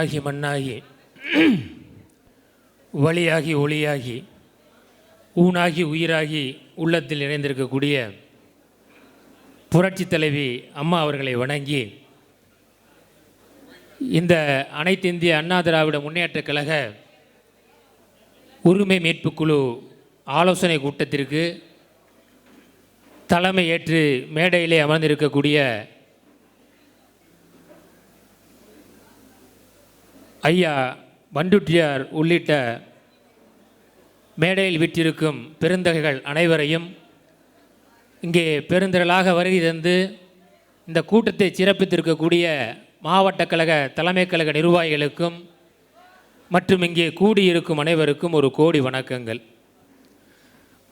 ஆகி மண்ணாகி வழியாகி ஒளியாகி ஊனாகி உயிராகி உள்ளத்தில் இணைந்திருக்கக்கூடிய புரட்சி தலைவி அம்மா அவர்களை வணங்கி இந்த அனைத்து இந்திய அண்ணா திராவிட முன்னேற்றக் கழக உரிமை மீட்பு குழு ஆலோசனை கூட்டத்திற்கு தலைமை ஏற்று மேடையிலே அமர்ந்திருக்கக்கூடிய ஐயா பண்டுட்டியார் உள்ளிட்ட மேடையில் விற்றிருக்கும் பெருந்தகைகள் அனைவரையும் இங்கே பெருந்திரளாக வருகை தந்து இந்த கூட்டத்தை சிறப்பித்திருக்கக்கூடிய மாவட்ட கழக தலைமை கழக நிர்வாகிகளுக்கும் மற்றும் இங்கே கூடியிருக்கும் அனைவருக்கும் ஒரு கோடி வணக்கங்கள்.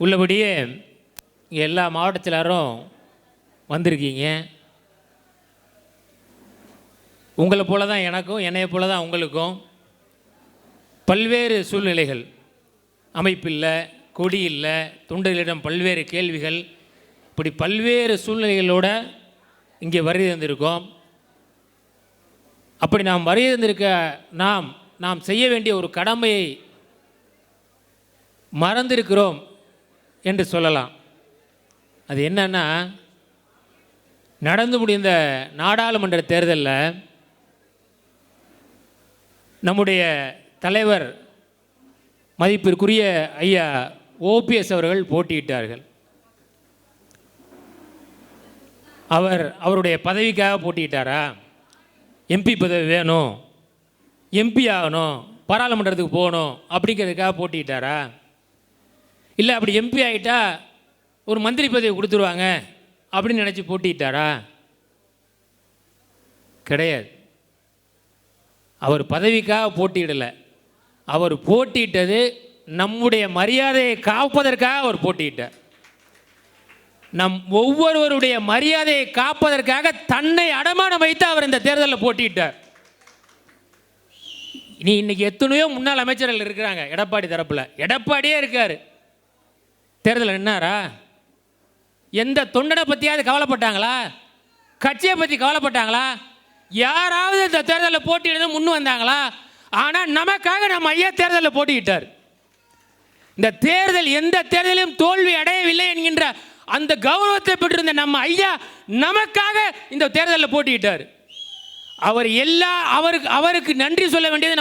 உள்ளபடியே இங்கே எல்லா மாவட்டத்திலாரும் வந்திருக்கீங்க. உங்களை போல தான் எனக்கும், என்னைய போல தான் உங்களுக்கும் பல்வேறு சூழ்நிலைகள், அமைப்பில்லை, கொடி இல்லை, தொண்டர்களிடம் பல்வேறு கேள்விகள், இப்படி பல்வேறு சூழ்நிலைகளோடு இங்கே வருகை தந்திருக்கோம். அப்படி நாம் வருகை தந்திருக்க நாம் செய்ய வேண்டிய ஒரு கடமையை மறந்திருக்கிறோம் என்று சொல்லலாம். அது என்னன்னா, நடந்து முடிந்த நாடாளுமன்ற தேர்தலில் நம்முடைய தலைவர் மதிப்பிற்குரிய ஐயா ஓபிஎஸ் அவர்கள் போட்டியிட்டார்கள். அவருடைய பதவிக்காக போட்டியிட்டாரா? எம்பி பதவி வேணும், எம்பி ஆகணும், பாராளுமன்றத்துக்கு போகணும் அப்படிங்கிறதுக்காக போட்டியிட்டாரா? இல்லை அப்படி எம்பி ஆகிட்டா ஒரு மந்திரி பதவி கொடுத்துருவாங்க அப்படின்னு நினச்சி போட்டியிட்டாரா? கிடையாது. அவர் பதவிக்காக போட்டியிடலை. அவர் போட்டியிட்டது நம்முடைய மரியாதையை காப்பதற்காக அவர் போட்டியிட்டார். நம் ஒவ்வொருவருடைய மரியாதையை காப்பதற்காக தன்னை அடமானம் வைத்து அவர் இந்த தேர்தலில் போட்டியிட்டார். இன்னைக்கு எத்தனையோ முன்னாள் அமைச்சர்கள் இருக்கிறாங்க. எடப்பாடி தரப்பில் எடப்பாடியே இருக்கார். தேர்தலில் நின்னாரா? எந்த தொண்டனை பற்றியாவது கவலைப்பட்டாங்களா? கட்சியை பற்றி கவலைப்பட்டாங்களா? யாராவது இந்த தேர்தலில் போட்டியிட முன் வந்தாங்களா? ஆனால் நமக்காக நம்ம ஐயா தேர்தலில் போட்டியிட்டார். இந்த தேர்தல் எந்த தேர்தலையும் தோல்வி அடையவில்லை என்கின்ற அந்த கௌரவத்தை பெற்றிருந்த நம்ம ஐயா நமக்காக இந்த தேர்தலில் போட்டியிட்டார். அவருக்கு நன்றி சொல்ல வேண்டியது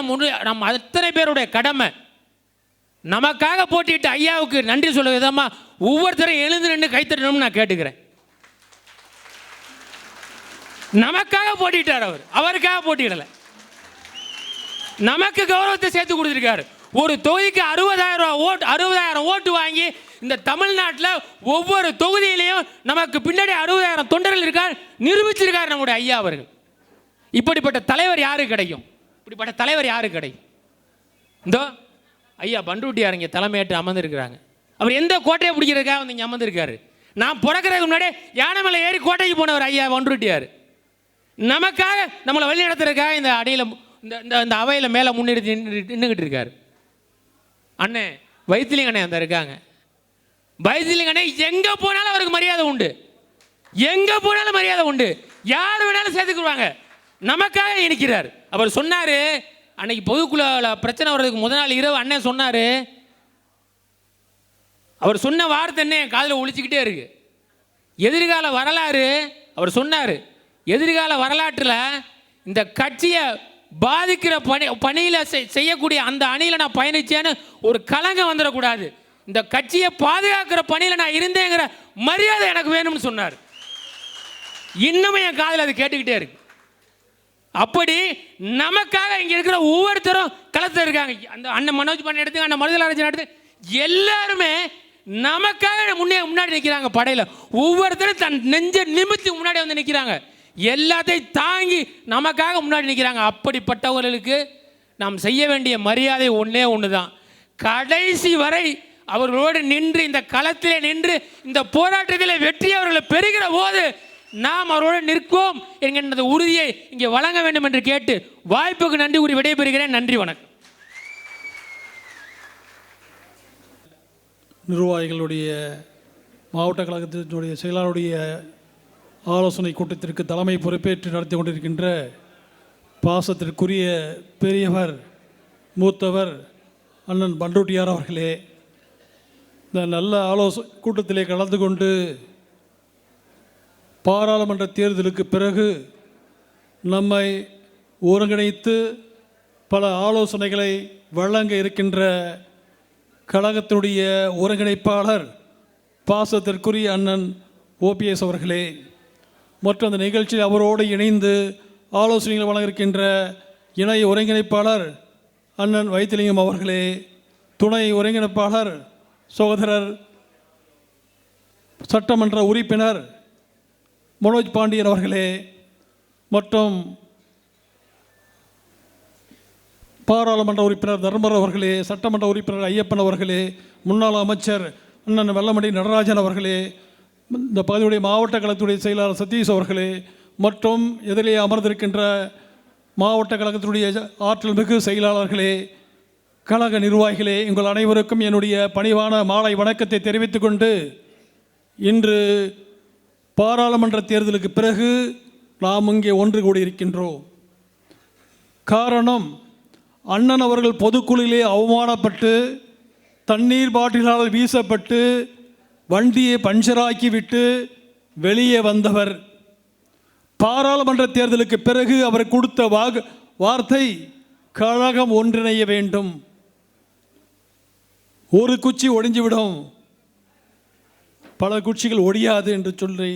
நம்ம அத்தனை பேருடைய கடமை. நமக்காக போட்டியிட்ட ஐயாவுக்கு நன்றி சொல்ல விதமாக ஒவ்வொருத்தரும் எழுந்து நின்று கைத்தட்டணும்னு நான் கேட்டுக்கிறேன். நமக்காக போட்டிட்டார். அவருக்காக போட்டியிடலை. நமக்கு கௌரவத்தை சேர்த்து கொடுத்துருக்காரு. ஒரு தொகுதிக்கு 60,000 ஓட்டு வாங்கி இந்த தமிழ்நாட்டில் ஒவ்வொரு தொகுதியிலையும் நமக்கு பின்னாடி 60,000 தொண்டர்கள் இருக்கார், நிரூபிச்சிருக்கார் நம்முடைய ஐயா அவர்கள். இப்படிப்பட்ட தலைவர் யாருக்கு கிடைக்கும்? இப்படிப்பட்ட தலைவர் யாருக்கு கிடைக்கும்? இந்தோ ஐயா பண்டுட்டியார் இங்கே தலைமையேற்று அமர்ந்திருக்கிறாங்க. அவர் எந்த கோட்டையை பிடிக்கிறதுக்காக வந்து இங்கே அமர்ந்திருக்காரு? நான் பிறக்கிறதுக்கு முன்னாடி யானை மேலே ஏறி கோட்டைக்கு போனவர் ஐயா பண்டுட்டியார். நமக்காக நம்மளை வழி நடத்துறதுக்காக இந்த அடியில் இந்த அவையில் மேலே முன்னிறுத்தி நின்றுக்கிட்டு இருக்காரு. அண்ணே வைத்திலிங்க அண்ணே அந்த இருக்காங்க. வைத்திலிங்க அண்ணே எங்கே போனாலும் அவருக்கு மரியாதை உண்டு. எங்கே போனாலும் மரியாதை உண்டு. யார் வேணாலும் சேர்த்துக்குருவாங்க. நமக்காக நிற்கிறார். அவர் சொன்னார், அன்னைக்கு பொதுக்குழுவில் பிரச்சனை வர்றதுக்கு முதல் நாள் இரவு அண்ணன் சொன்னார். அவர் சொன்ன வார்த்தை என்ன என் காதில் ஒழிச்சிக்கிட்டே இருக்கு. எதிர்கால வரலாறு அவர் சொன்னார். எதிர்கால வரலாற்றில் இந்த கட்சியை பாதிக்கிற பணியில் செய்யக்கூடிய அந்த அணியில் நான் பயணிச்சேன்னு ஒரு கலங்கம் வந்துடக்கூடாது. இந்த கட்சியை பாதுகாக்கிற பணியில் நான் இருந்தேங்கிற மரியாதை எனக்கு வேணும்னு சொன்னார். இன்னமும் என் காதில் அது கேட்டுக்கிட்டே இருக்கு. அப்படி நமக்காக இங்கே இருக்கிற ஒவ்வொருத்தரும் களத்தில் இருக்காங்க. அந்த அண்ணன் மனோஜ் பண்ண எடுத்து, அண்ணன் மருதலாராஜன் எடுத்து, எல்லாருமே நமக்காக முன்னாடி நிற்கிறாங்க. படையில் ஒவ்வொருத்தரும் தன் நெஞ்ச நிமித்தி முன்னாடி வந்து நிற்கிறாங்க. எல்லாத்தையும் தாங்கி நமக்காக முன்னாடி நிற்கிறாங்க. அப்படிப்பட்டவர்களுக்கு நாம் செய்ய வேண்டிய மரியாதை ஒன்றே ஒன்று தான். கடைசி வரை அவர்களோடு நின்று, இந்த களத்திலே நின்று, இந்த போராட்டத்தில் வெற்றி அவர்களை பெறுகிற போது நாம் அவரோடு நிற்போம் என்கின்ற உறுதியை இங்கே வழங்க வேண்டும் என்று கேட்டு வாய்ப்புக்கு நன்றி கூறி விடைபெறுகிறேன். நன்றி, வணக்கம். நிர்வாகிகளுடைய மாவட்ட கழகத்தினுடைய செயலாளருடைய ஆலோசனை கூட்டத்திற்கு தலைமை பொறுப்பேற்று நடத்தி கொண்டிருக்கின்ற பாசத்திற்குரிய பெரியவர் மூத்தவர் அண்ணன் பண்ருட்டியார் அவர்களே, இந்த நல்ல கூட்டத்திலே கலந்து கொண்டு பாராளுமன்ற தேர்தலுக்கு பிறகு நம்மை ஒருங்கிணைத்து பல ஆலோசனைகளை வழங்க இருக்கின்ற கழகத்தினுடைய ஒருங்கிணைப்பாளர் பாசத்திற்குரிய அண்ணன் ஓபிஎஸ் அவர்களே, மற்றும் அந்த நிகழ்ச்சியில் அவரோடு இணைந்து ஆலோசனைகள் வழங்க இருக்கின்ற இணை ஒருங்கிணைப்பாளர் அண்ணன் வைத்திலிங்கம் அவர்களே, துணை ஒருங்கிணைப்பாளர் சகோதரர் சட்டமன்ற உறுப்பினர் மனோஜ் பாண்டியன் அவர்களே, மற்றும் பாராளுமன்ற உறுப்பினர் தர்மர் அவர்களே, சட்டமன்ற உறுப்பினர் ஐயப்பன் அவர்களே, முன்னாள் அமைச்சர் அண்ணன் வெள்ளமணி நடராஜன் அவர்களே, இந்த பகுதியுடைய மாவட்ட கழகத்துடைய செயலாளர் சதீஷ் அவர்களே, மற்றும் எதிரே அமர்ந்திருக்கின்ற மாவட்ட கழகத்தினுடைய ஆற்றல் மிகு செயலாளர்களே, கழக நிர்வாகிகளே, உங்கள் அனைவருக்கும் என்னுடைய பணிவான மாலை வணக்கத்தை தெரிவித்துக் கொண்டு, இன்று பாராளுமன்ற தேர்தலுக்கு பிறகு நாம் இங்கே ஒன்று கூடியிருக்கின்றோம். காரணம், அண்ணன் அவர்கள் பொதுக்குழுவிலே அவமானப்பட்டு தண்ணீர் பாட்டிலால் வீசப்பட்டு வண்டியை பஞ்சராக்கிவிட்டு வெளியே வந்தவர். பாராளுமன்ற தேர்தலுக்கு பிறகு அவர் கொடுத்த வார்த்தை கழகம் ஒன்றிணைய வேண்டும், ஒரு குச்சி ஒடிஞ்சுவிடும், பல குச்சிகள் ஒடியாது என்று சொல்லி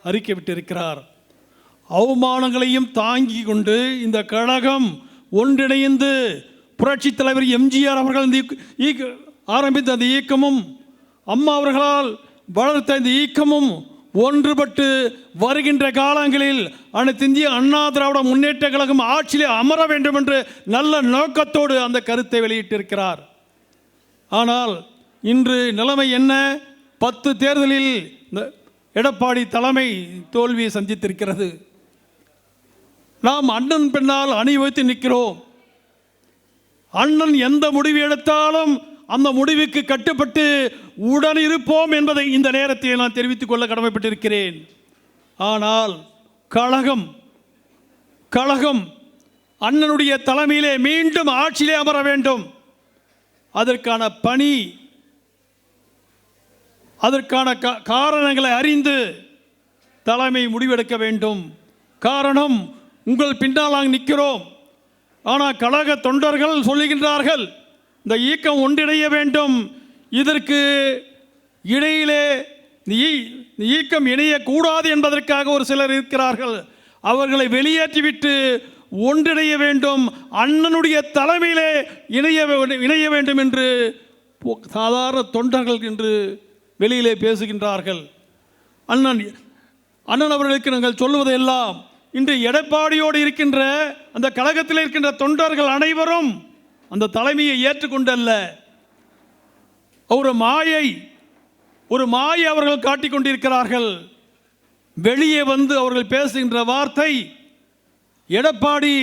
அறிக்கை விட்டிருக்கிறார். அவமானங்களையும் தாங்கி கொண்டு இந்த கழகம் ஒன்றிணைந்து புரட்சித் தலைவர் எம்ஜிஆர் அவர்கள் ஆரம்பித்த அந்த இயக்கமும் அம்மா அவர்களால் வளர்த்த இந்த இயக்கமும் ஒன்றுபட்டு வருகின்ற காலங்களில் அனைத்து இந்திய அண்ணா திராவிட முன்னேற்ற கழகம் ஆட்சியிலே அமர வேண்டும் என்று நல்ல நோக்கத்தோடு அந்த கருத்தை வெளியிட்டிருக்கிறார். ஆனால் இன்று நிலைமை என்ன? 10 தேர்தலில் எடப்பாடி தலைமை தோல்வியை சந்தித்திருக்கிறது. நாம் அண்ணன் பின்னால் அணிவகுத்து நிற்கிறோம். அண்ணன் எந்த முடிவு எடுத்தாலும் அந்த முடிவுக்கு கட்டுப்பட்டு உடன் இருப்போம் என்பதை இந்த நேரத்தில் நான் தெரிவித்துக் கொள்ள கடமைப்பட்டிருக்கிறேன். ஆனால் கழகம் அண்ணனுடைய தலைமையிலே மீண்டும் ஆட்சியிலே அமர வேண்டும். அதற்கான பணி, அதற்கான காரணங்களை அறிந்து தலைமை முடிவெடுக்க வேண்டும். காரணம், உங்கள் பின்னால் நாங்கள் நிற்கிறோம். ஆனால் கழக தொண்டர்கள் சொல்லுகின்றார்கள், இந்த இயக்கம் ஒன்றிணைய வேண்டும், இதற்கு இடையிலே இயக்கம் இணையக்கூடாது என்பதற்காக ஒரு சிலர் இருக்கிறார்கள். அவர்களை வெளியேற்றிவிட்டு ஒன்றிணைய வேண்டும், அண்ணனுடைய தலைமையிலே இணைய வேண்டும் என்று சாதாரண தொண்டர்கள் என்று வெளியிலே பேசுகின்றார்கள். அண்ணன் அவர்களுக்கு நாங்கள் சொல்லுவதெல்லாம், இன்று எடப்பாடியோடு இருக்கின்ற அந்த கழகத்தில் இருக்கின்ற தொண்டர்கள் அனைவரும் அந்த தலைமையை ஏற்றுக்கொண்டல்ல, ஒரு மாயை அவர்கள் காட்டிக் கொண்டிருக்கிறார்கள். வெளியே வந்து அவர்கள் பேசுகின்ற வார்த்தை, எடப்பாடி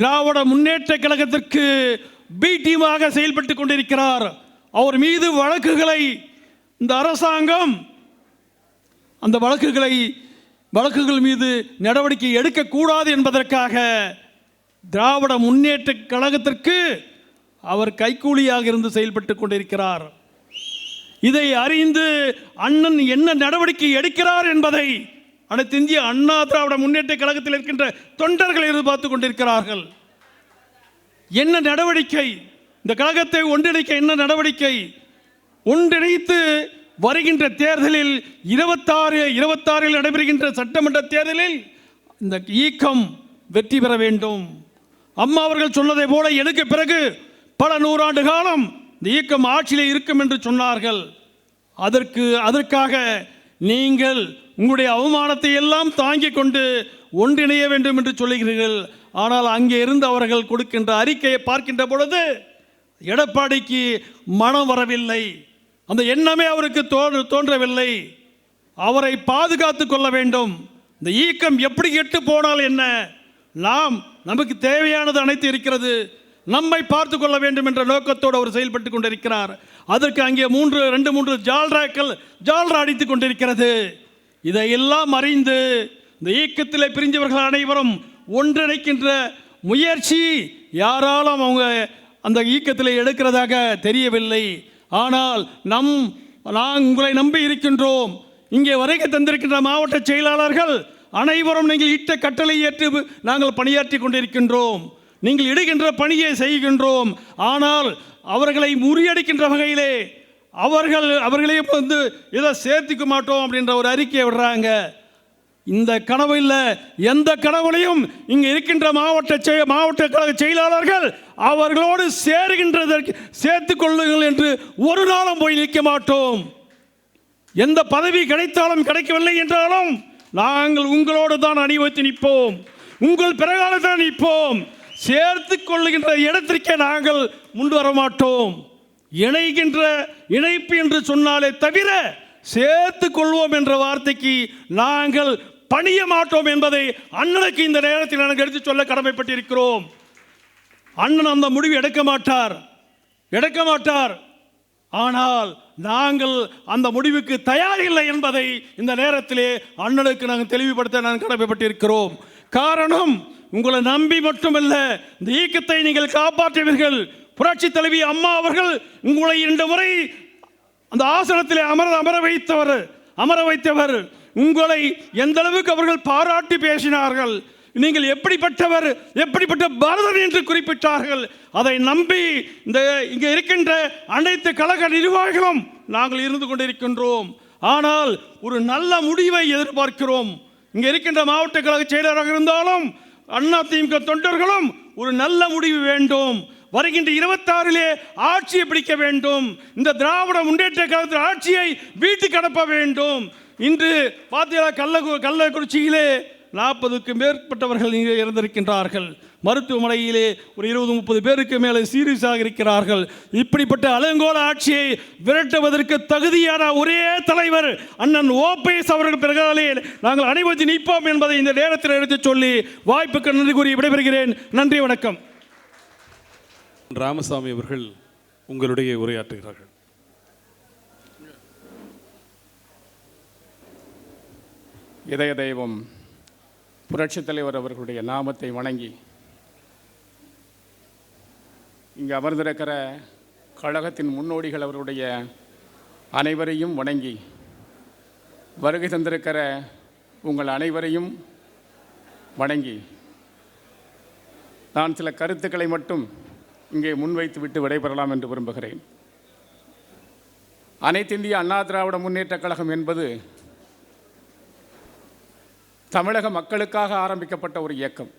திராவிட முன்னேற்ற கழகத்திற்கு பி டீமாக செயல்பட்டு கொண்டிருக்கிறார், அவர் மீது வழக்குகளை இந்த அரசாங்கம் அந்த வழக்குகள் மீது நடவடிக்கை எடுக்கக்கூடாது என்பதற்காக திராவிட முன்னேற்ற கழகத்திற்கு அவர் கைக்கூலியாக இருந்து செயல்பட்டு கொண்டிருக்கிறார். இதை அறிந்து அண்ணன் என்ன நடவடிக்கை எடுக்கிறார் என்பதை அனைத்து இந்திய அண்ணா திராவிட முன்னேற்ற கழகத்தில் இருக்கின்ற தொண்டர்கள் எதிர்பார்த்து கொண்டிருக்கிறார்கள். என்ன நடவடிக்கை, இந்த கழகத்தை ஒன்றிணைக்க என்ன நடவடிக்கை? ஒன்றிணைத்து வருகின்ற தேர்தலில் 26 நடைபெறுகின்ற சட்டமன்ற தேர்தலில் இந்த இயக்கம் வெற்றி பெற வேண்டும். அம்மா அவர்கள் சொன்னதை போல எனக்கு பிறகு பல நூறாண்டு காலம் இந்த இயக்கம் ஆட்சியிலே இருக்கும் என்று சொன்னார்கள். அதற்காக நீங்கள் உங்களுடைய அவமானத்தை எல்லாம் தாங்கிக் கொண்டு ஒன்றிணைய வேண்டும் என்று சொல்லுகிறீர்கள். ஆனால் அங்கே இருந்து அவர்கள் கொடுக்கின்ற அறிக்கையை பார்க்கின்ற பொழுது எடப்பாடிக்கு மனம் வரவில்லை, அந்த எண்ணமே அவருக்கு தோன்றவில்லை. அவரை பாதுகாத்து கொள்ள வேண்டும். இந்த இயக்கம் எப்படி கெட்டு போனால் என்ன, நமக்கு தேவையானது அனைத்து இருக்கிறது, நம்மை பார்த்து கொள்ள வேண்டும் என்ற நோக்கத்தோடு அவர் செயல்பட்டு கொண்டிருக்கிறார். அதற்கு அங்கே 2-3 ஜால்ரா அடித்துக் கொண்டிருக்கிறது. இதையெல்லாம் அறிந்து இந்த இயக்கத்தில் பிரிஞ்சவர்கள் அனைவரும் ஒன்றிணைக்கின்ற முயற்சி யாராலும் அவங்க அந்த இயக்கத்தில் எடுக்கிறதாக தெரியவில்லை. ஆனால் நான் உங்களை நம்பி இருக்கின்றோம். இங்கே வரைக்க தந்திருக்கின்ற மாவட்ட செயலாளர்கள் அனைவரும் நீங்கள் இட்ட கட்டளை ஏற்று நாங்கள் பணியாற்றி கொண்டிருக்கின்றோம். நீங்கள் இடுகின்ற பணியை செய்கின்றோம். ஆனால் அவர்களை முறியடிக்கின்ற வகையிலே அவர்களையும் இதை சேர்த்துக்க மாட்டோம் அப்படின்ற ஒரு அறிக்கையை விடுறாங்க. இந்த கனவு இல்லை, எந்த கனவுலையும் இங்கே இருக்கின்ற மாவட்ட கழக செயலாளர்கள் அவர்களோடு சேருகின்றதற்கு சேர்த்து கொள்ளுங்கள் என்று ஒரு நாளும் போய் நிற்க மாட்டோம். எந்த பதவி கிடைத்தாலும் கிடைக்கவில்லை என்றாலும் நாங்கள் உங்களோடு தான் அணிவகுத்து நிற்போம், உங்கள் பிறகால தான் நிற்போம். சேர்த்து கொள்ளுகின்ற இடத்திற்கே நாங்கள் முன் வர மாட்டோம். இணைப்பு என்று சொன்னாலே தவிர சேர்த்து கொள்வோம் என்ற வார்த்தைக்கு நாங்கள் பணிய மாட்டோம் என்பதை அண்ணனுக்கு இந்த நேரத்தில் எனக்கு எடுத்து சொல்ல கடமைப்பட்டிருக்கிறோம். அண்ணன் அந்த முடிவு எடுக்க மாட்டார். ஆனால் நாங்கள் அந்த முடிவுக்கு தயாரில்லை என்பதை இந்த நேரத்திலே அண்ணனுக்கு நாங்கள் தெளிவுபடுத்த நான் கடமைப்பட்டிருக்கிறோம். காரணம், உங்களை நம்பி மட்டுமல்ல, இந்த இயக்கத்தை நீங்கள் காப்பாற்றுவீர்கள். புரட்சி தலைவி அம்மா அவர்கள் உங்களை 2 முறை அந்த ஆசனத்திலே அமர வைத்தவர் உங்களை எந்த அளவுக்கு அவர்கள் பாராட்டி பேசினார்கள். நீங்கள் எப்படிப்பட்ட பாரதன் என்று குறிப்பிட்டார்கள். அதை நம்பி இங்கே இருக்கின்ற அனைத்து கழக நிர்வாகிகளும் நாங்கள் இருந்து கொண்டிருக்கின்றோம். ஆனால் ஒரு நல்ல முடிவை எதிர்பார்க்கிறோம். இங்கே இருக்கின்ற மாவட்ட கழக செயலராக இருந்தாலும் அதிமுக தொண்டர்களும் ஒரு நல்ல முடிவு வேண்டும். வருகின்ற 26 ஆட்சியை பிடிக்க வேண்டும். இந்த திராவிட முன்னேற்ற கழகத்தின் ஆட்சியை வீட்டுக்கு அனுப்ப வேண்டும். இன்று பார்த்தீங்கன்னா கள்ளக்குறிச்சியிலே 40க்கும் மேற்பட்டவர்கள் இங்கே இறந்திருக்கின்றார்கள். மருத்துவமனையிலே ஒரு 20-30 பேருக்கு மேலே சீரியஸாக இருக்கிறார்கள். இப்படிப்பட்ட அலங்கோல ஆட்சியை விரட்டுவதற்கு தகுதியான ஒரே தலைவர் அண்ணன் ஓபிஎஸ் அவர்கள் பிறகாலே நாங்கள் அனைவரும் நிற்போம் என்பதை இந்த நேரத்தில் எடுத்து சொல்லி வாய்ப்புக்கு நன்றி கூறி விடைபெறுகிறேன். நன்றி, வணக்கம். ராமசாமி அவர்கள் உங்களுடைய உரையாற்றுகிறார்கள். இதய தெய்வம் புரட்சித் தலைவர் அவர்களுடைய நாமத்தை வணங்கி இங்கு அமர்ந்திருக்கிற கழகத்தின் முன்னோடிகள் அவர்களுடைய அனைவரையும் வணங்கி வருகை தந்திருக்கிற உங்கள் அனைவரையும் வணங்கி நான் சில கருத்துக்களை மட்டும் இங்கே முன்வைத்து விட்டு விடைபெறலாம் என்று விரும்புகிறேன். அனைத்து இந்திய அண்ணா திராவிட முன்னேற்ற கழகம் என்பது தமிழக மக்களுக்காக ஆரம்பிக்கப்பட்ட ஒரு இயக்கம்.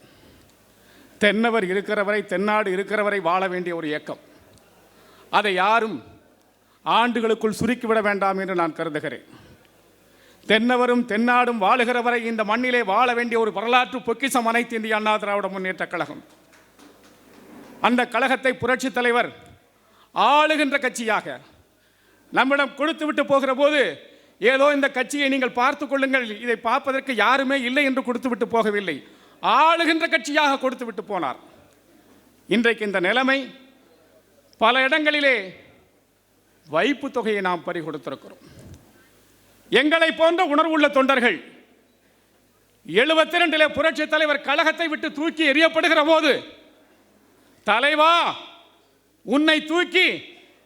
தென்னவர் இருக்கிறவரை, தென்னாடு இருக்கிறவரை வாழ வேண்டிய ஒரு இயக்கம். அதை யாரும் ஆண்டுகளுக்குள் சுருக்கிவிட வேண்டாம் என்று நான் கருதுகிறேன். தென்னவரும் தென்னாடும் வாழுகிறவரை இந்த மண்ணிலே வாழ வேண்டிய ஒரு வரலாற்று பொக்கிஷம் அனைத்து இந்திய அண்ணா திராவிட முன்னேற்ற கழகம். அந்த கழகத்தை புரட்சி தலைவர் ஆளுகின்ற கட்சியாக நம்மிடம் கொடுத்து விட்டு போகிற போது ஏதோ இந்த கட்சியை நீங்கள் பார்த்து கொள்ளுங்கள், இதை பார்ப்பதற்கு யாருமே இல்லை என்று கொடுத்து விட்டு போகவில்லை. ஆளுகின்ற கட்சியாக கொடுத்து விட்டு போனார். இன்றைக்கு இந்த நிலைமை பல இடங்களிலே வைப்பு தொகையை நாம் பறி கொடுத்திருக்கிறோம். எங்களை போன்ற உணர்வுள்ள தொண்டர்கள் 72 புரட்சி தலைவர் கழகத்தை விட்டு தூக்கி எறியப்படுகிற போது, தலைவா உன்னை தூக்கி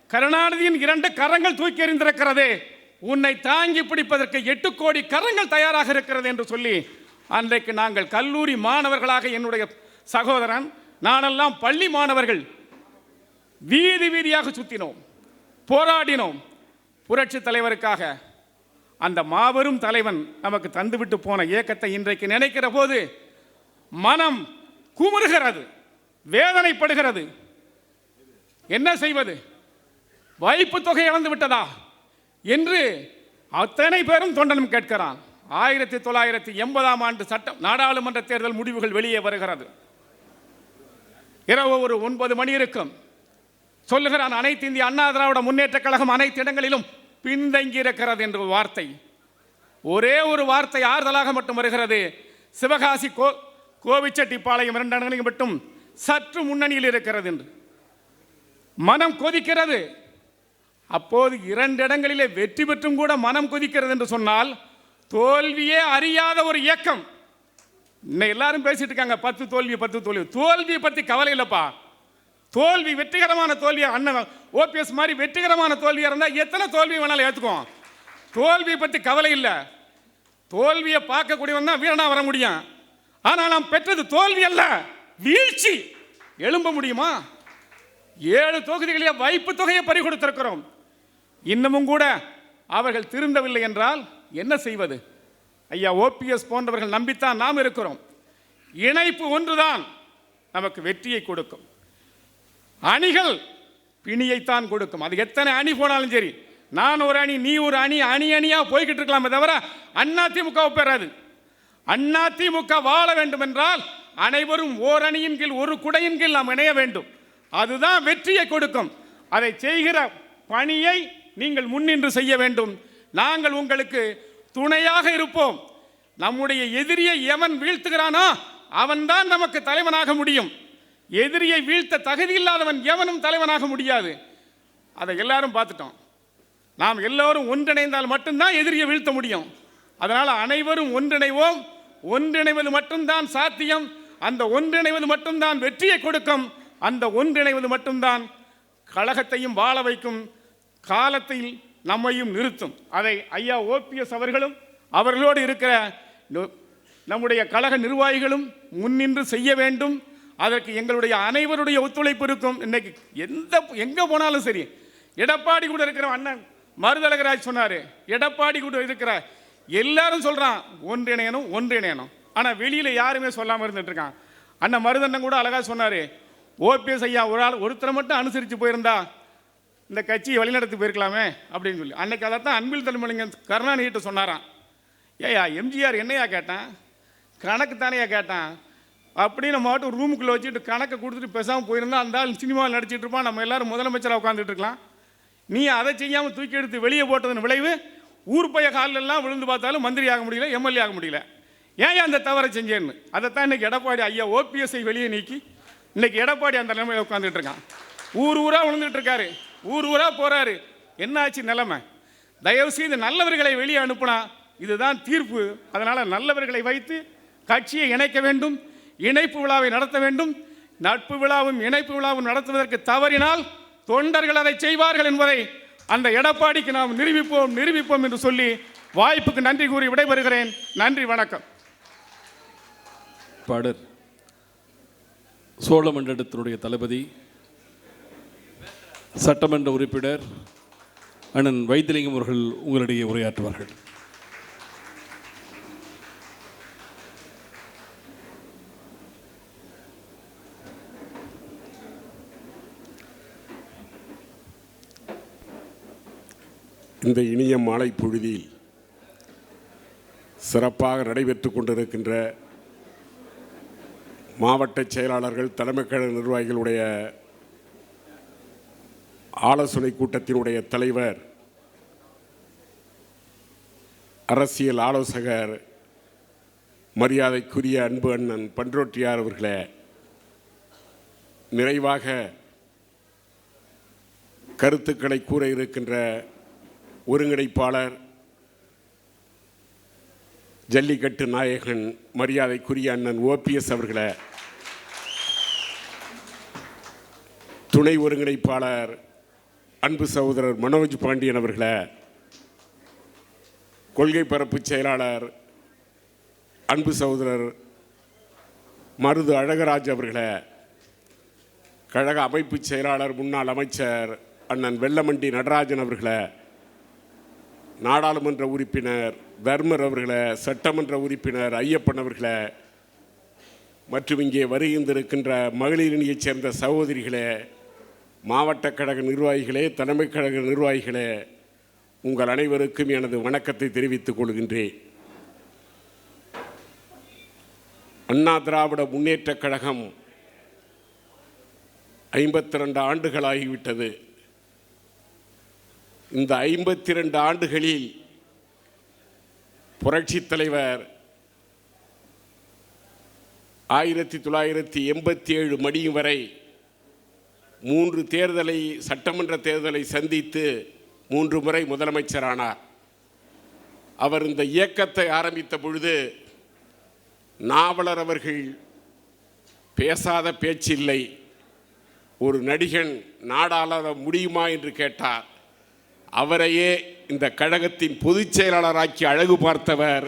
கருணாநிதியின் 2 கரங்கள் தூக்கி எறிந்திருக்கிறதே, உன்னை தாங்கி பிடிப்பதற்கு 8 கோடி கரங்கள் தயாராக இருக்கிறது என்று சொல்லி அன்றைக்கு நாங்கள் கல்லூரி மாணவர்களாக என்னுடைய சகோதரன் நானெல்லாம் பள்ளி மாணவர்கள் வீதி வீதியாக சுற்றினோம், போராடினோம். புரட்சி தலைவருக்காக அந்த மாபெரும் தலைவன் நமக்கு தந்துவிட்டு போன இயக்கத்தை இன்றைக்கு நினைக்கிற போது மனம் குமுறுகிறது, வேதனைப்படுகிறது. என்ன செய்வது? வைப்பு தொகை இழந்து விட்டதா என்று அத்தனை பேரும் தொண்டனும் கேட்கிறான். 1980ஆம் ஆண்டு சட்டம் நாடாளுமன்ற தேர்தல் முடிவுகள் வெளியே வருகிறது. இரவு ஒரு 9 மணி இருக்கும். சொல்லுகிறான், அனைத்து இந்திய அண்ணா திராவிட முன்னேற்ற கழகம் அனைத்து இடங்களிலும் பின்தங்கி இருக்கிறது என்ற வார்த்தை. ஒரே ஒரு வார்த்தை ஆறுதலாக மட்டும் வருகிறது. சிவகாசி கோவிச்செட்டிப்பாளையம் 2 இடங்களில் மட்டும் சற்று முன்னணியில் இருக்கிறது என்று மனம் கொதிக்கிறது. அப்போது 2 இடங்களிலே வெற்றி பெற்றும் கூட மனம் கொதிக்கிறது என்று சொன்னால் தோல்வியே அறியாத ஒரு இயக்கம் இன்னும் எல்லாரும் பேசிட்டு இருக்காங்க 10 தோல்வி தோல்வியை பற்றி கவலை இல்லைப்பா. தோல்வி வெற்றிகரமான தோல்வியா, அண்ணன் ஓபிஎஸ் மாதிரி வெற்றிகரமான தோல்வியாக இருந்தால் எத்தனை தோல்வி வேணாலும் ஏற்றுக்குவோம். தோல்வியை பற்றி கவலை இல்லை. தோல்வியை பார்க்கக்கூடியவன் தான் வீரனா வர முடியும். ஆனால் நாம் பெற்றது தோல்வி அல்ல, வீழ்ச்சி. எழும்ப முடியுமா? 7 தொகுதிகளிலே வைப்பு தொகையை பறி கொடுத்திருக்கிறோம். இன்னமும் கூட அவர்கள் திருந்தவில்லை என்றால் என்ன செய்வது? ஐயா ஓபிஎஸ் போன்றவர்கள் நம்பித்தான் நாம் இருக்கிறோம். இணைப்பு ஒன்றுதான் நமக்கு வெற்றியை கொடுக்கும். அணிகள் பிணியைத்தான் கொடுக்கும். அது எத்தனை அணி போனாலும் சரி, நான் ஒரு அணி, நீ ஒரு அணி, அணியா போய்கிட்டு இருக்கலாமே தவிர அதிமுக பெறாது. அதிமுக வாழ வேண்டும் என்றால் அனைவரும் ஓர் அணியின் கீழ், ஒரு குடையின் கீழ் நாம் இணைய வேண்டும். அதுதான் வெற்றியை கொடுக்கும். அதை செய்கிற பணியை நீங்கள் முன்னின்று செய்ய வேண்டும். நாங்கள் உங்களுக்கு துணையாக இருப்போம். நம்முடைய எதிரியை எவன் வீழ்த்துகிறானோ அவன்தான் நமக்கு தலைவனாக முடியும். எதிரியை வீழ்த்த தகுதி இல்லாதவன் எவனும் தலைவனாக முடியாது. அதை எல்லாரும் பார்த்துட்டோம். நாம் எல்லோரும் ஒன்றிணைந்தால் மட்டும்தான் எதிரியை வீழ்த்த முடியும். அதனால் அனைவரும் ஒன்றிணைவோம். ஒன்றிணைவது மட்டும்தான் சாத்தியம். அந்த ஒன்றிணைவது மட்டும்தான் வெற்றியை கொடுக்கும். அந்த ஒன்றிணைவது மட்டும்தான் கழகத்தையும் வாழ வைக்கும், காலத்தில் நம்மையும் நிறுத்தும். அதை ஐயா ஓபிஎஸ் அவர்களும் அவர்களோடு இருக்கிற நம்முடைய கழக நிர்வாகிகளும் முன்னின்று செய்ய வேண்டும். அதற்கு எங்களுடைய அனைவருடைய ஒத்துழைப்பு இருக்கும். இன்னைக்கு எங்கே போனாலும் சரி, எடப்பாடி கூட இருக்கிற அண்ணன் மருதழகராஜ் சொன்னார், எடப்பாடி கூட இருக்கிற எல்லாரும் சொல்கிறான் ஒன்றிணையணும். ஆனால் வெளியில் யாருமே சொல்லாமல் இருந்துட்டு இருக்கான். அண்ணன் மருதண்ணன் கூட அழகாக சொன்னார், ஓபிஎஸ் ஐயா ஒருத்தரை மட்டும் அனுசரித்து போயிருந்தா இந்த கட்சியை வழிநடத்தி போயிருக்கலாமே அப்படின்னு சொல்லி. அன்னைக்கு அதைத்தான் அன்பில் தலைமணிங்க கருணாநிதிட்ட சொன்னாராம். ஏயா எம்ஜிஆர் என்னையா கேட்டான், கணக்கு தானையா கேட்டான் அப்படின்னு மாட்டு ரூமுக்குள்ளே வச்சுட்டு கணக்கை கொடுத்துட்டு பேசாமல் போயிருந்தா அந்த ஆள் சினிமாவில் நடிச்சிட்டு இருப்பான், நம்ம எல்லாரும் முதலமைச்சராக உட்காந்துட்டு இருக்கலாம். நீ அதை செய்யாமல் தூக்கி எடுத்து வெளியே போட்டதன் விளைவு ஊர் பைய காலெல்லாம் விழுந்து பார்த்தாலும் மந்திரி ஆக முடியல, எம்எல்ஏ ஆக முடியல. ஏன் அந்த தவறை செஞ்சேன்னு அதைத்தான் இன்னைக்கு எடப்பாடி ஐயா ஓபிஎஸ்ஐ வெளியே நீக்கி இன்னைக்கு எடப்பாடி அந்த நிலைமையில் உட்காந்துட்டு இருக்கான். ஊராக விழுந்துட்டு இருக்காரு, ஊராக போறாரு. என்ன ஆச்சு நிலைமை? தயவு செய்து நல்லவர்களை வெளியே அனுப்புனா இதுதான் தீர்ப்பு. அதனால நல்லவர்களை வைத்து கட்சியை இணைக்க வேண்டும், இணைப்பு விழாவை நடத்த வேண்டும். நட்பு விழாவும் இணைப்பு விழாவும் நடத்துவதற்கு தவறினால் தொண்டர்கள் அதை செய்வார்கள் என்பதை அந்த எடப்பாடிக்கு நாம் நிரூபிப்போம் என்று சொல்லி வாய்ப்புக்கு நன்றி கூறி விடைபெறுகிறேன். நன்றி, வணக்கம். பாடர் சோழமண்டலத்தினுடைய தளபதி சட்டமன்ற உறுப்பினர் அண்ணன் வைத்திலிங்கம் அவர்கள் உங்களிடையே உரையாற்றுவார்கள். இந்த இனிய மாலை பொழுதில் சிறப்பாக நடைபெற்று கொண்டிருக்கின்ற மாவட்ட செயலாளர்கள், தலைமைக் கழக நிர்வாகிகளுடைய ஆலோசனை கூட்டத்தினுடைய தலைவர், அரசியல் ஆலோசகர், மரியாதைக்குரிய அன்பு அண்ணன் பன்ருட்டியார் அவர்களே, நிறைவாக கருத்துக்களை கூற இருக்கின்ற ஒருங்கிணைப்பாளர், ஜல்லிக்கட்டு நாயகன், மரியாதைக்குரிய அண்ணன் ஓபிஎஸ் அவர்களே, துணை ஒருங்கிணைப்பாளர் அன்பு சகோதரர் மனோஜ் பாண்டியன் அவர்களே, கொள்கை பரப்பு செயலாளர் அன்பு சகோதரர் மருது அழகராஜ் அவர்களே, கழக அமைப்பு செயலாளர் முன்னாள் அமைச்சர் அண்ணன் வெள்ளமண்டி நடராஜன் அவர்களே, நாடாளுமன்ற உறுப்பினர் தர்மர் அவர்களே, சட்டமன்ற உறுப்பினர் ஐயப்பன் அவர்களே, மற்றும் இங்கே வருகின்றிருக்கின்ற மகளிரணியைச் சேர்ந்த சகோதரிகளே, மாவட்ட கழக நிர்வாகிகளே, தலைமைக் கழக நிர்வாகிகளே, உங்கள் அனைவருக்கும் எனது வணக்கத்தை தெரிவித்துக் கொள்கின்றேன். அண்ணா திராவிட முன்னேற்றக் கழகம் 52 ஆண்டுகளாகிவிட்டது. இந்த 52 ஆண்டுகளில் புரட்சித் தலைவர் 1987 மடியும் வரை 3 சட்டமன்ற தேர்தலை சந்தித்து 3 முறை முதலமைச்சரானார். அவர் இந்த இயக்கத்தை ஆரம்பித்த பொழுது நாவலர் அவர்கள் பேசாத பேச்சில்லை, ஒரு நடிகன் நாடாள முடியுமா என்று கேட்டார். அவரையே இந்த கழகத்தின் பொதுச் செயலாளராக்கி அழகு பார்த்தவர்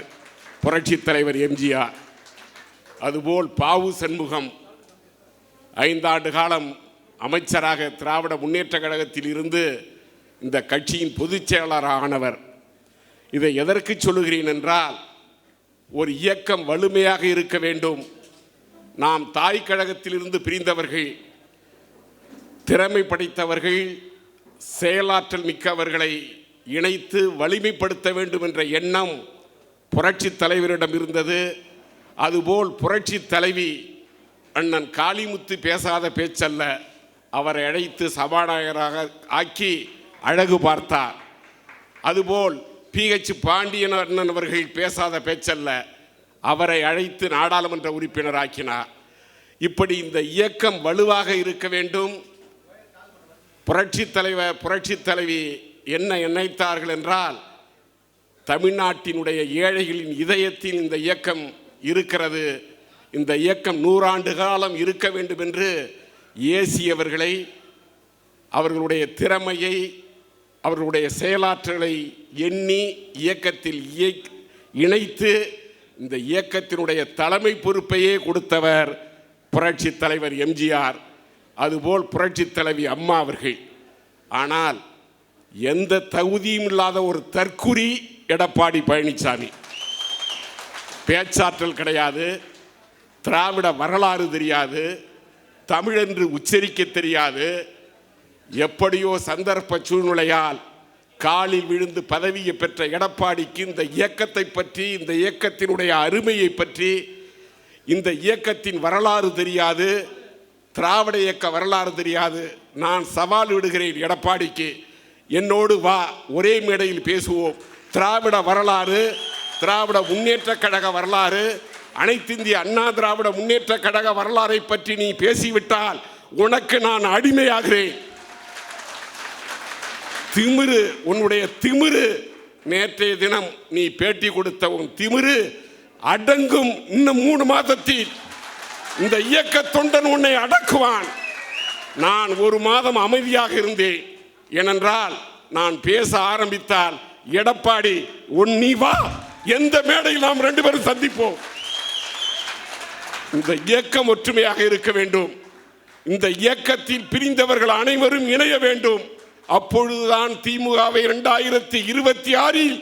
புரட்சித் தலைவர் எம்ஜிஆர். அதுபோல் பாவு சண்முகம் 5 ஆண்டு காலம் அமைச்சராக திராவிட முன்னேற்ற கழகத்தில் இருந்து இந்த கட்சியின் பொதுச் செயலாளரானவர். இதை எதற்கு சொல்லுகிறேன் என்றால், ஒரு இயக்கம் வலிமையாக இருக்க வேண்டும். நாம் தாய் கழகத்திலிருந்து பிரிந்தவர்கள், திறமை படைத்தவர்கள், செயலாற்றல் மிக்கவர்களை இணைத்து வலிமைப்படுத்த வேண்டும் என்ற எண்ணம் புரட்சி தலைவரிடம் இருந்தது. அதுபோல் புரட்சி தலைவி அண்ணன் காளிமுத்து பேசாத பேச்சல்ல, அவரை அழைத்து சபாநாயகராக ஆக்கி அழகு பார்த்தார். அதுபோல் PH பாண்டியன் அண்ணன் அவர்கள் பேசாத பேச்சல்ல, அவரை அழைத்து நாடாளுமன்ற உறுப்பினர் ஆக்கினார். இப்படி இந்த இயக்கம் வலுவாக இருக்க வேண்டும். புரட்சி தலைவி என்ன நினைத்தார்கள் என்றால், தமிழ்நாட்டினுடைய ஏழைகளின் இதயத்தில் இந்த இயக்கம் இருக்கிறது, இந்த இயக்கம் 100 ஆண்டு காலம் இருக்க வேண்டும் என்று ஏசியவர்களை, அவர்களுடைய திறமையை, அவர்களுடைய செயலாற்றலை எண்ணி இயக்கத்தில் இணைத்து இந்த இயக்கத்தினுடைய தலைமை பொறுப்பையே கொடுத்தவர் புரட்சி தலைவர் எம்ஜிஆர். அதுபோல் புரட்சி தலைவி அம்மா அவர்கள். ஆனால் எந்த தகுதியும் இல்லாத ஒரு தற்குறி எடப்பாடி பழனிசாமி. பேச்சாற்றல் கிடையாது, திராவிட வரலாறு தெரியாது, தமிழென்று உச்சரிக்க தெரியாது. எப்படியோ சந்தர்ப்ப சூழ்நிலையால் காலில் விழுந்து பதவியை பெற்ற எடப்பாடிக்கு இந்த இயக்கத்தை பற்றி, இந்த இயக்கத்தினுடைய அருமையை பற்றி, இந்த இயக்கத்தின் வரலாறு தெரியாது, திராவிட இயக்க வரலாறு தெரியாது. நான் சவால் விடுகிறேன் எடப்பாடிக்கு, என்னோடு வா, ஒரே மேடையில் பேசுவோம். திராவிட வரலாறு, திராவிட முன்னேற்ற கழக வரலாறு, அனைத்திந்திய அண்ணா திராவிட முன்னேற்ற கழக வரலாறை பற்றி நீ பேசிவிட்டால் உனக்கு நான் அடிமையாகிறேன். திமிரு, உன்னுடைய திமிரு, நேற்றைய தினம் நீ பேட்டி கொடுத்த உன் திமிரு அடங்கும். இன்னும் 3 மாதத்தில் இந்த இயக்க தொண்டன் உன்னை அடக்குவான். நான் 1 மாதம் அமைதியாக இருந்தேன். ஏனென்றால் நான் பேச ஆரம்பித்தால் எடப்பாடி நீ வா, எந்த மேடையில் நாம் 2 பேரும் சந்திப்போம். இந்த இயக்கம் ஒற்றுமையாக இருக்க வேண்டும். இந்த இயக்கத்தில் பிரிந்தவர்கள் அனைவரும் இணைய வேண்டும். அப்பொழுதுதான் திமுகவை 2026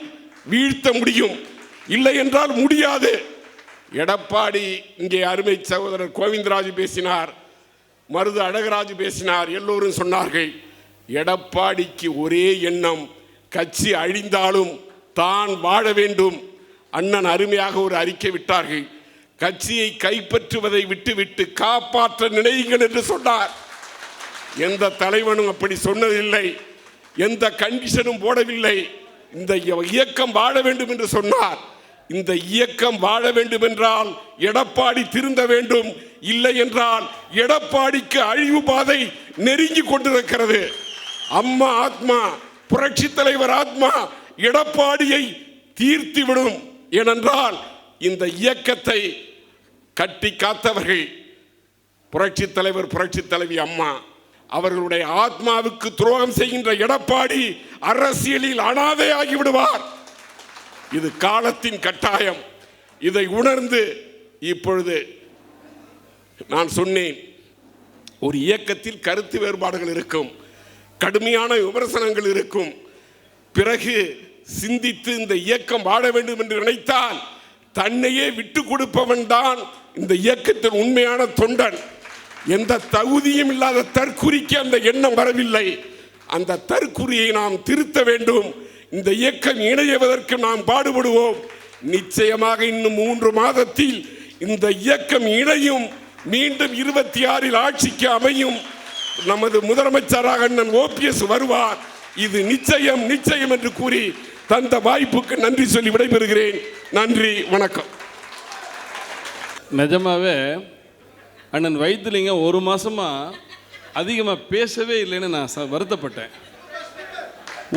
வீழ்த்த முடியும். இல்லை என்றால் முடியாது. எடப்பாடி, இங்கே அருமை சகோதரர் கோவிந்தராஜ் பேசினார், மருது அழகராஜ் பேசினார், எல்லோரும் சொன்னார்கள். எடப்பாடிக்கு ஒரே எண்ணம், கட்சி அழிந்தாலும் தான் வாழ வேண்டும். அண்ணன் அருமையாக ஒரு அறிக்கை விட்டார்கள். கட்சியை கைப்பற்றுவதை விட்டுவிட்டு காப்பாற்ற நினையுங்கள் என்று சொன்னார். எந்த தலைவனும் அப்படி சொன்னதில்லை, எந்த கண்டிஷனும் போடவில்லை. இந்த இயக்கம் வாழ வேண்டும் என்று சொன்னார். இந்த இயக்கம் வாழ வேண்டும் என்றால் எடப்பாடி திருந்த வேண்டும். இல்லை என்றால் எடப்பாடிக்கு அழிவு பாதை நெருங்கி கொண்டிருக்கிறது. அம்மா ஆத்மா, புரட்சி தலைவர் ஆத்மா எடப்பாடியை தீர்த்திவிடும். ஏனென்றால் இந்த இயக்கத்தை கட்டி காத்தவர்கள் புரட்சி தலைவர், புரட்சி தலைவி அம்மா. அவர்களுடைய ஆத்மாவுக்கு துரோகம் செய்கின்ற எடப்பாடி அரசியலில் அனாதையாகி விடுவார். இது காலத்தின் கட்டாயம். இதை உணர்ந்து இப்பொழுது நான் சொன்னேன், ஒரு இயக்கத்தில் கருத்து வேறுபாடுகள் இருக்கும், கடுமையான விமர்சனங்கள் இருக்கும். பிறகு சிந்தித்து இந்த இயக்கம் வாழ வேண்டும் என்று நினைத்தால் தன்னையே விட்டு கொடுப்பவன் தான் இந்த இயக்கத்தின் உண்மையான தொண்டன். எந்த தகுதியும் இல்லாத தற்குறிக்கு அந்த எண்ணம் வரவில்லை. அந்த தற்குறியை நாம் திருத்த வேண்டும். இந்த இயக்கம் இணைவதற்கு நாம் பாடுபடுவோம். நிச்சயமாக இன்னும் 3 மாதத்தில் இந்த இயக்கம் இணையும். மீண்டும் 26 ஆட்சிக்கு அமையும். நமது முதலமைச்சராக அண்ணன் OPS வருவார். இது நிச்சயம், நிச்சயம் என்று கூறி தந்த வாய்ப்புக்கு நன்றி சொல்லி விடைபெறுகிறேன். நன்றி, வணக்கம். நிஜமாவே அண்ணன் வைத்திலிங்கம் 1 மாசமா அதிகமாக பேசவே இல்லைன்னு நான் வருத்தப்பட்டேன்.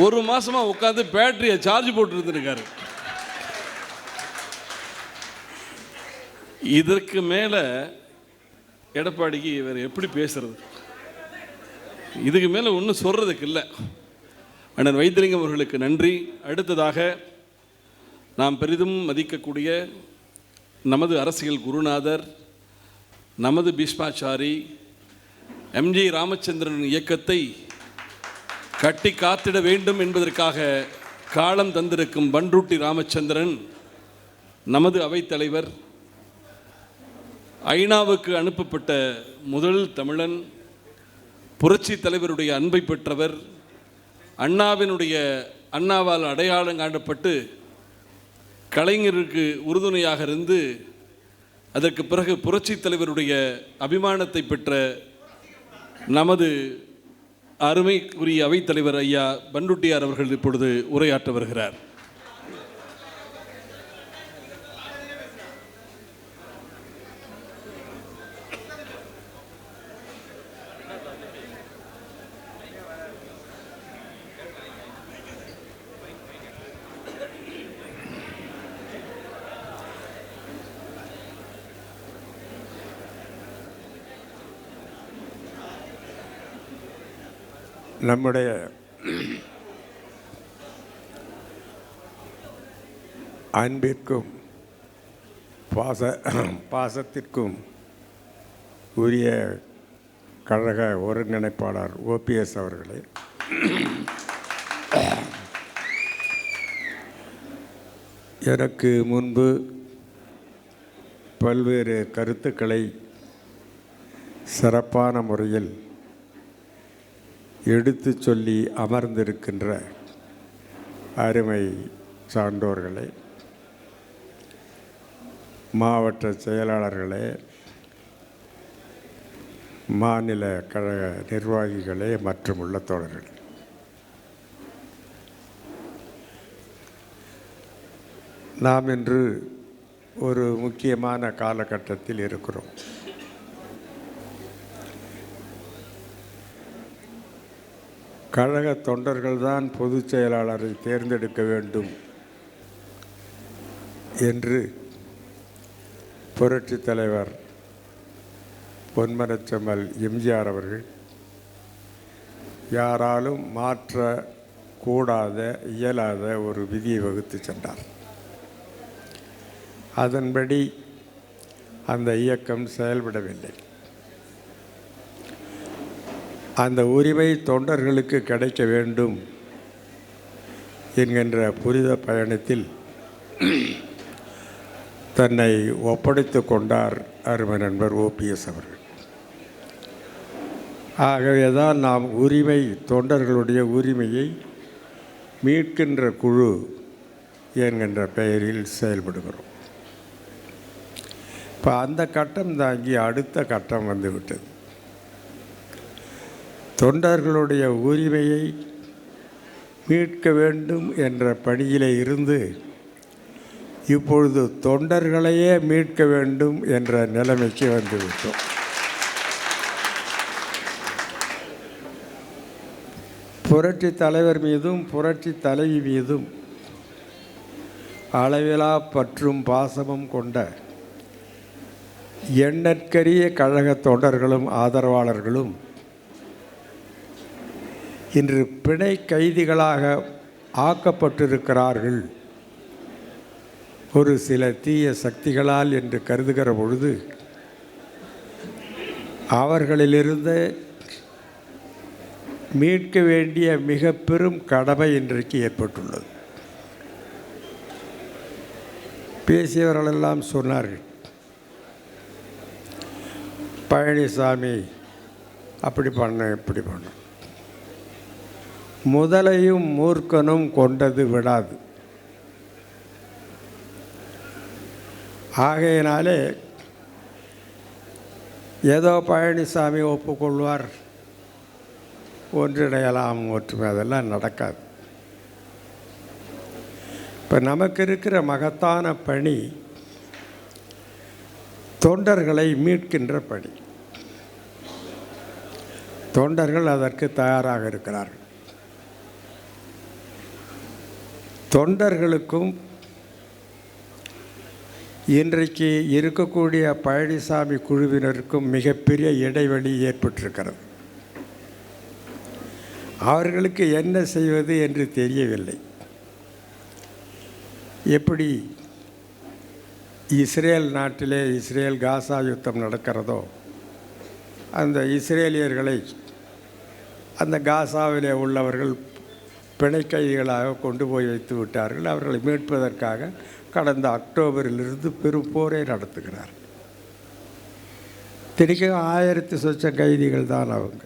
1 மாசமா உட்காந்து பேட்டரியை சார்ஜ் போட்டு இருந்திருக்காரு. இதற்கு மேலே எடப்பாடிக்கு இவர் எப்படி பேசுறது? இதுக்கு மேலே ஒன்றும் சொல்கிறதுக்கு இல்லை. அண்ணன் வைத்திலிங்கம் அவர்களுக்கு நன்றி. அடுத்ததாக நாம் பெரிதும் மதிக்கக்கூடிய நமது அரசியல் குருநாதர், நமது பீஷ்மாச்சாரி, எம்ஜி ராமச்சந்திரன் இயக்கத்தை கட்டி காத்திட வேண்டும் என்பதற்காக காலம் தந்திருக்கும் பண்ருட்டி ராமச்சந்திரன், நமது அவைத்தலைவர், ஐநாவுக்கு அனுப்பப்பட்ட முதல் தமிழன், புரட்சி தலைவருடைய அன்பை பெற்றவர், அண்ணாவால் அடையாளம் காணப்பட்டு கலைஞருக்கு உறுதுணையாக இருந்து அதற்கு பிறகு புரட்சி தலைவருடைய அபிமானத்தை பெற்ற நமது அருமைக்குரிய அவைத்தலைவர் ஐயா பண்ருட்டியார் அவர்கள் இப்பொழுது உரையாற்ற வருகிறார். நம்முடைய அன்பிற்கும் பாசத்திற்கும் உரிய கழக ஒருங்கிணைப்பாளர் ஓபிஎஸ் அவர்களே, எனக்கு முன்பு பல்வேறு கருத்துக்களை சிறப்பான முறையில் எடுத்து சொல்லி அமர்ந்திருக்கின்ற அருமை சான்றோர்களே, மாவட்ட செயலாளர்களே, மாநில கழக நிர்வாகிகளே மற்றும் உள்ள தோழர்களே, நாம் இன்று ஒரு முக்கியமான காலகட்டத்தில் இருக்கிறோம். கழக தொண்டர்கள்தான் பொதுச் செயலாளரை தேர்ந்தெடுக்க வேண்டும் என்று புரட்சி தலைவர் பொன்மனச்செம்மல் எம்ஜிஆர் அவர்கள் யாராலும் மாற்றக்கூடாத இயலாத ஒரு விதியை வகுத்து சென்றார். அதன்படி அந்த இயக்கம் செயல்படவில்லை. அந்த உரிமை தொண்டர்களுக்கு கிடைக்க வேண்டும் என்கின்ற புனித பயணத்தில் தன்னை ஒப்படைத்து கொண்டார் அருமை நண்பர் ஓபிஎஸ் அவர்கள். ஆகவே தான் நாம் தொண்டர்களுடைய உரிமையை மீட்கின்ற குழு என்கின்ற பெயரில் செயல்படுகிறோம். இப்போ அந்த கட்டம் தாங்கி அடுத்த கட்டம் வந்துவிட்டது. தொண்டர்களுடைய உரிமையை மீட்க வேண்டும் என்ற பணியிலே இருந்து இப்பொழுது தொண்டர்களையே மீட்க வேண்டும் என்ற நிலைமைக்கு வந்துவிட்டோம். புரட்சி தலைவர் மீதும் புரட்சி தலைவி மீதும் அளவிலா பற்றும் பாசமும் கொண்ட எண்ணற்கரிய கழக தொண்டர்களும் ஆதரவாளர்களும் இன்று பிணை கைதிகளாக ஆக்கப்பட்டிருக்கிறார்கள் ஒரு சில தீய சக்திகளால் என்று கருதுகிற பொழுது அவர்களிலிருந்து மீட்க வேண்டிய மிக பெரும் கடமை இன்றைக்கு ஏற்பட்டுள்ளது. பேசியவர்களெல்லாம் சொன்னார்கள், பழனிசாமி அப்படி பண்ண இப்படி பண்ண. முதலையும் மூர்க்கனும் கொண்டது விடாது. ஆகையினாலே ஏதோ பழனிசாமி ஒப்புக்கொள்வார், ஒன்றிணையலாம், ஒற்றுமை, அதெல்லாம் நடக்காது. இப்போ நமக்கு இருக்கிற மகத்தான பணி தொண்டர்களை மீட்கின்ற பணி. தொண்டர்கள் அதற்கு தயாராக இருக்கிறார்கள். தொண்டர்களுக்கும் இன்றைக்கு இருக்கக்கூடிய பழனிசாமி குழுவினருக்கும் மிகப்பெரிய இடைவெளி ஏற்பட்டிருக்கிறது. அவர்களுக்கு என்ன செய்வது என்று தெரியவில்லை. எப்படி இஸ்ரேல் நாட்டிலே இஸ்ரேல் காசா யுத்தம் நடக்கிறதோ, அந்த இஸ்ரேலியர்களை அந்த காசாவிலே உள்ளவர்கள் பிணை கைதிகளாக கொண்டு போய் வைத்து விட்டார்கள். அவர்களை மீட்பதற்காக கடந்த அக்டோபரிலிருந்து பெரும் போரை நடத்துகிறார். தினைக்கும் 1000 சொச்ச கைதிகள் தான் அவங்க.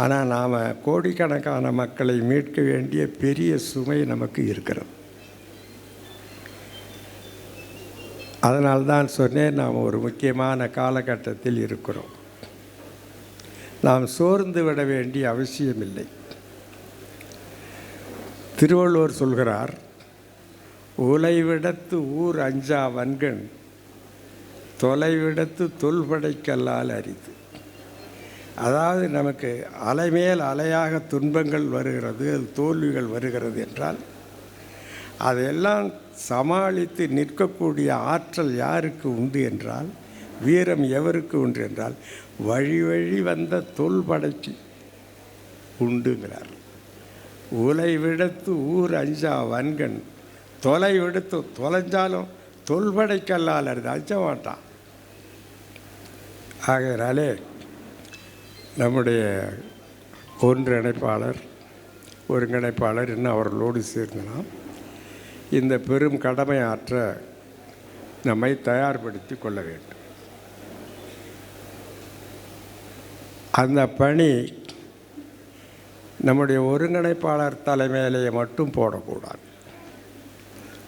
ஆனால் நாம் கோடிக்கணக்கான மக்களை மீட்க வேண்டிய பெரிய சுமை நமக்கு இருக்கிறது. அதனால்தான் சொன்னேன், நாம் ஒரு முக்கியமான காலகட்டத்தில் இருக்கிறோம். நாம் சோர்ந்து விட வேண்டிய அவசியமில்லை. திருவள்ளுவர் சொல்கிறார், உலைவிடத்து ஊர் அஞ்சா வன்கண் தொலைவிடத்து தொல்படைக்கல்லால் அரிது. அதாவது நமக்கு அலைமேல் அலையாக துன்பங்கள் வருகிறது, அது தோல்விகள் வருகிறது என்றால் அதையெல்லாம் சமாளித்து நிற்கக்கூடிய ஆற்றல் யாருக்கு உண்டு என்றால், வீரம் எவருக்கு உண்டு என்றால், வழி வழி வந்த தொல்படைக்கு உண்டுங்கிறார். உலைவிடத்து ஊர் அஞ்சா வன்கண் தொலைவிடத்து, தொலைஞ்சாலும் தொல்படைக்கல்லால் அது அஞ்ச மாட்டான். ஆகையினாலே நம்முடைய ஒருங்கிணைப்பாளர் இன்னும் அவர்களோடு சேர்ந்தனால் இந்த பெரும் கடமையாற்ற நம்மை தயார்படுத்தி கொள்ள வேண்டும். அந்த பணி நம்முடைய ஒருங்கிணைப்பாளர் தலைமையிலேயே மட்டும் போடக்கூடாது.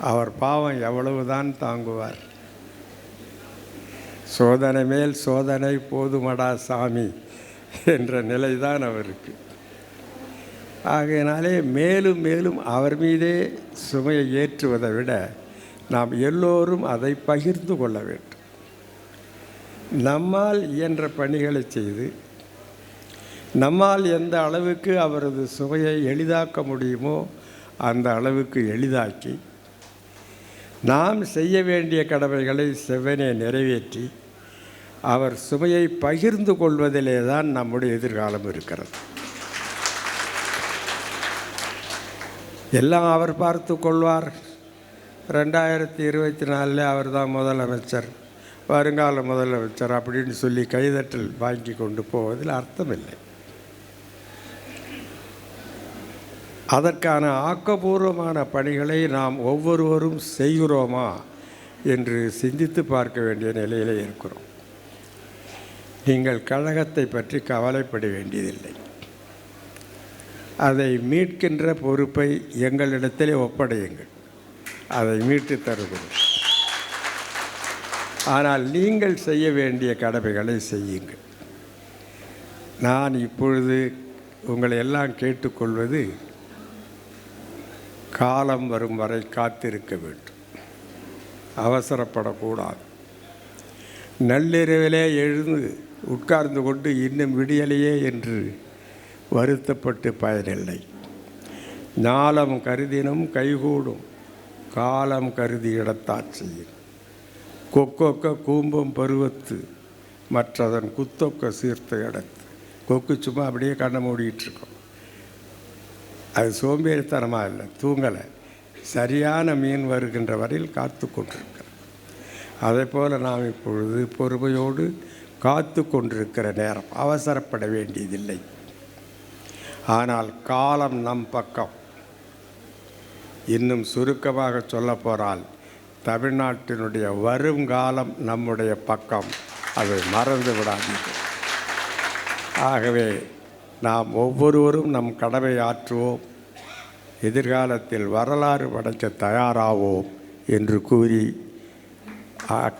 அவர் பாவம் எவ்வளவுதான் தாங்குவார்? சோதனை மேல் சோதனை போதுமடா சாமி என்ற நிலைதான் அவருக்கு. ஆகையினாலே மேலும் மேலும் அவர் மீதே சுமையை ஏற்றுவதை விட நாம் எல்லோரும் அதை பகிர்ந்து கொள்ள வேண்டும். நம்மால் இயன்ற பணிகளை செய்து நம்மால் எந்த அளவுக்கு அவரது சுமையை எளிதாக்க முடியுமோ அந்த அளவுக்கு எளிதாக்கி நாம் செய்ய வேண்டிய கடமைகளை செவ்வனே நிறைவேற்றி அவர் சுமையை பகிர்ந்து கொள்வதிலே தான் நம்முடைய எதிர்காலம் இருக்கிறது. எல்லாம் அவர் பார்த்து கொள்வார். 2024 அவர் தான் முதலமைச்சர், வருங்கால முதலமைச்சர் அப்படின்னு சொல்லி கைதட்டல் வாங்கி கொண்டு போவதில் அர்த்தமில்லை. அதற்கான ஆக்கப்பூர்வமான பணிகளை நாம் ஒவ்வொருவரும் செய்கிறோமா என்று சிந்தித்து பார்க்க வேண்டிய நிலையிலே இருக்கிறோம். நீங்கள் கழகத்தை பற்றி கவலைப்பட வேண்டியதில்லை. அதை மீட்கின்ற பொறுப்பை எங்களிடத்திலே ஒப்படையுங்கள், அதை மீட்டு தருகிறோம். ஆனால் நீங்கள் செய்ய வேண்டிய கடமைகளை செய்யுங்கள். நான் இப்பொழுது உங்களை எல்லாம் கேட்டுக்கொள்வது, காலம் வரும் வரை காத்திருக்க வேண்டும், அவசரப்படக்கூடாது. நள்ளிரவிலே எழுந்து உட்கார்ந்து கொண்டு இன்னும் விடியலையே என்று வருத்தப்பட்டு பயனில்லை. ஞாலம் கருதினும் கைகூடும், காலம் கருதி இடத்தாற் செய்யும். கொக்கொக்க கூம்பும் பருவத்து மற்றதன் குத்தொக்க சீர்த்த இடத்து. கொக்கு சும்மா அப்படியே கண்ணை மூடிட்டுருக்கோம். அது சோம்பேறித்தனமாக இல்லை, தூங்கலை. சரியான மீன் வருகின்ற வரையில் காத்து கொண்டிருக்கிறோம். அதே போல் நாம் இப்பொழுது பொறுமையோடு காத்து கொண்டிருக்கிற நேரம், அவசரப்பட வேண்டியதில்லை. ஆனால் காலம் நம் பக்கம். இன்னும் சுருக்கமாக சொல்ல போனால், தமிழ்நாட்டினுடைய வருங்காலம் நம்முடைய பக்கம், அதை மறந்து விடாதீர்கள். ஆகவே நாம் ஒவ்வொருவரும் நம் கடமை ஆற்றுவோம், எதிர்காலத்தில் வரலாறு படைக்க தயாராவோம் என்று கூறி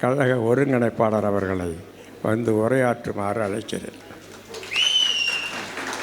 கழக ஒருங்கிணைப்பாளர் அவர்களை வந்து உரையாற்றுமாறு அழைக்கிறேன்.